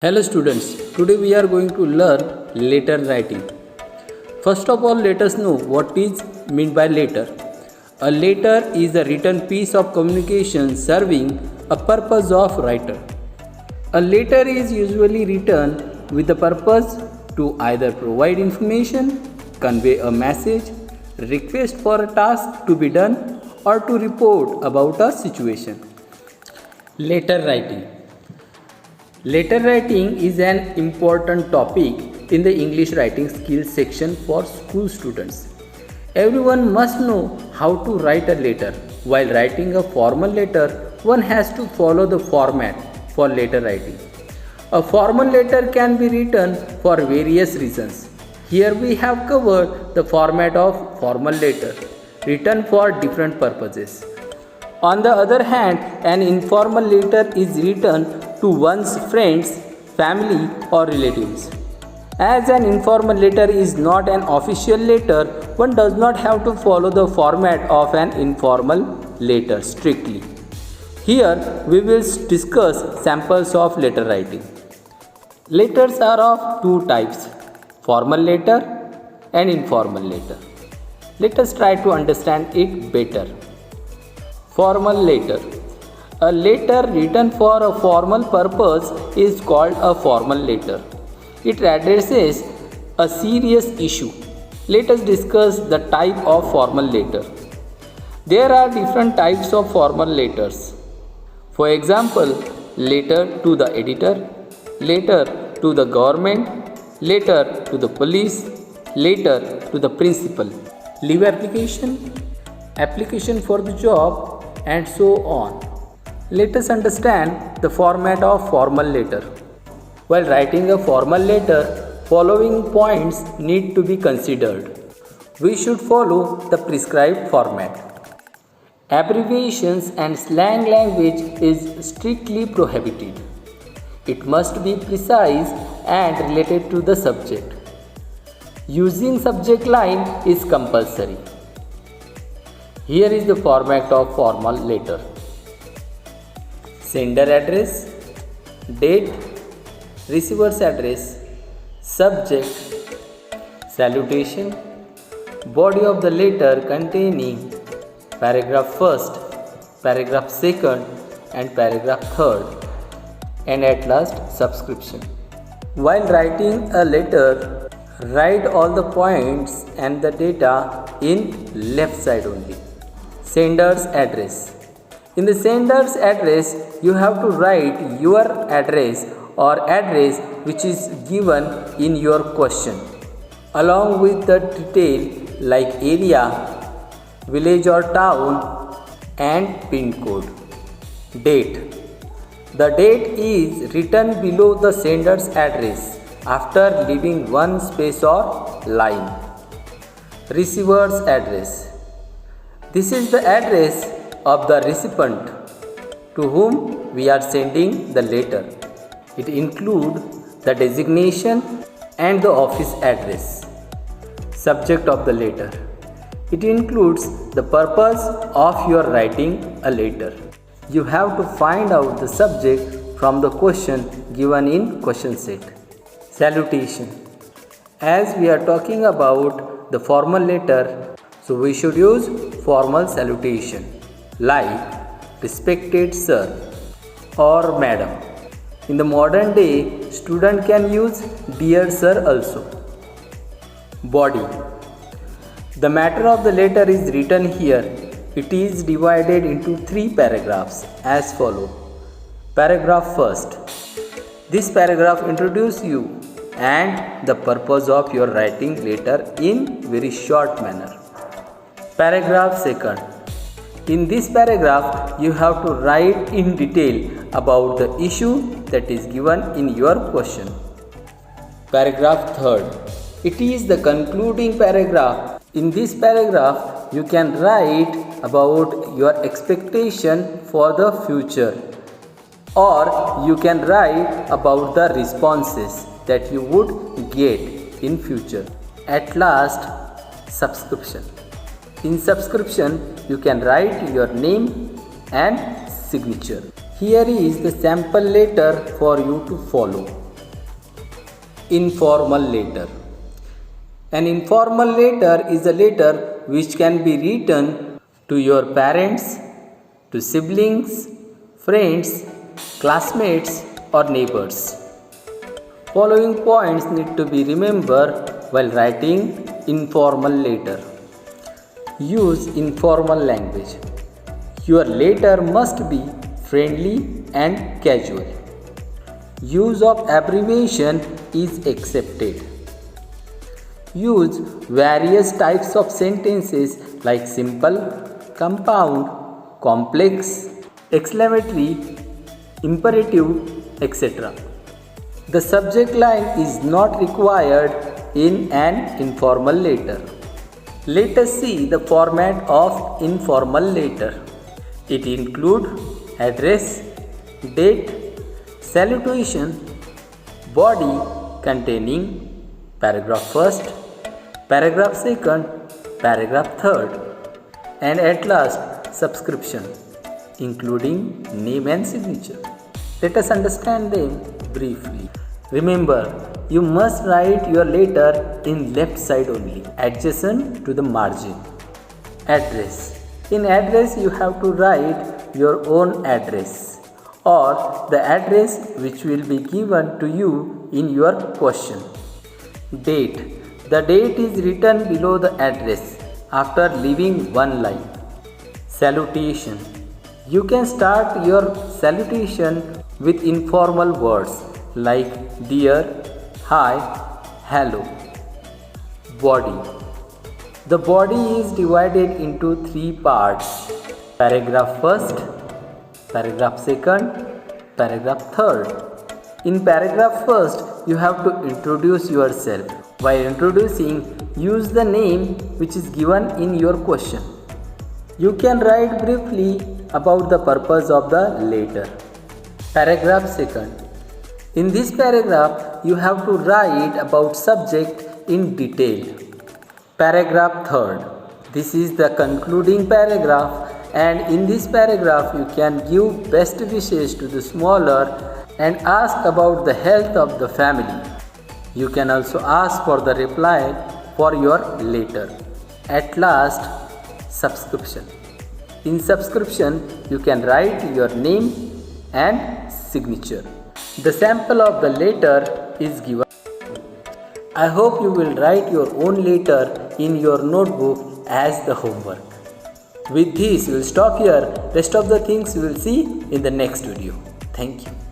Hello students, today we are going to learn letter writing. First of all, let us know what is meant by letter. A letter is a written piece of communication serving a purpose of writer. A letter is usually written with the purpose to either provide information, convey a message, request for a task to be done, or to report about a situation. Letter writing. Letter writing is an important topic in the English writing skills section for school students. Everyone must know how to write a letter. While writing a formal letter, one has to follow the format for letter writing. A formal letter can be written for various reasons. Here we have covered the format of formal letter, written for different purposes. On the other hand, an informal letter is written to one's friends, family, or relatives. As an informal letter is not an official letter, one does not have to follow the format of an informal letter strictly. Here, we will discuss samples of letter writing. Letters are of two types, formal letter and informal letter. Let us try to understand it better. Formal letter. A letter written for a formal purpose is called a formal letter. It addresses a serious issue. Let us discuss the type of formal letter. There are different types of formal letters. For example, letter to the editor, letter to the government, letter to the police, letter to the principal, leave application, application for the job, and so on. Let us understand the format of formal letter. While writing a formal letter, following points need to be considered. We should follow the prescribed format. Abbreviations and slang language is strictly prohibited. It must be precise and related to the subject. Using subject line is compulsory. Here is the format of formal letter. Sender address, date, receiver's address, subject, salutation, body of the letter containing paragraph first, paragraph second, and paragraph third, and at last subscription. While writing a letter, write all the points and the data in left side only. Sender's address. In the sender's address, you have to write your address or address which is given in your question, along with the detail like area, village or town, and pin code. Date. The date is written below the sender's address after leaving one space or line. Receiver's address. This is the address of the recipient to whom we are sending the letter. It includes the designation and the office address. Subject of the letter. It includes the purpose of your writing a letter. You have to find out the subject from the question given in question set. Salutation. As we are talking about the formal letter, so we should use formal salutation like respected sir or madam. In the modern day, student can use dear sir also. Body. The matter of the letter is written here. It is divided into 3 paragraphs as follow. Paragraph first. This paragraph introduces you and the purpose of your writing letter in very short manner. Paragraph second. In this paragraph, you have to write in detail about the issue that is given in your question. Paragraph third. It is the concluding paragraph. In this paragraph, you can write about your expectation for the future, or you can write about the responses that you would get in future. At last, subscription. In subscription, you can write your name and signature. Here is the sample letter for you to follow. Informal letter. An informal letter is a letter which can be written to your parents, to siblings, friends, classmates, or neighbors. Following points need to be remembered while writing informal letter. Use informal language. Your letter must be friendly and casual. Use of abbreviation is accepted. Use various types of sentences like simple, compound, complex, exclamatory, imperative, etc. The subject line is not required in an informal letter. Let us see the format of informal letter. It includes address, date, salutation, body containing paragraph first, paragraph second, paragraph third, and at last subscription including name and signature. Let us understand them briefly. Remember, you must write your letter in left side only, adjacent to the margin. Address. In address you have to write your own address or the address which will be given to you in your question. Date. The date is written below the address after leaving one line. Salutation. You can start your salutation with informal words like dear, hi, hello. Body. The body is divided into three parts: paragraph first, paragraph second, paragraph third. In paragraph first, you have to introduce yourself. While introducing, use the name which is given in your question. You can write briefly about the purpose of the letter. Paragraph second. In this paragraph, you have to write about subject in detail. Paragraph third. This is the concluding paragraph, and in this paragraph you can give best wishes to the smaller and ask about the health of the family. You can also ask for the reply for your letter. At last, subscription. In subscription, you can write your name and signature. The sample of the letter is given. I hope you will write your own letter in your notebook as the homework. With this, we will stop here. Rest of the things we will see in the next video. Thank you.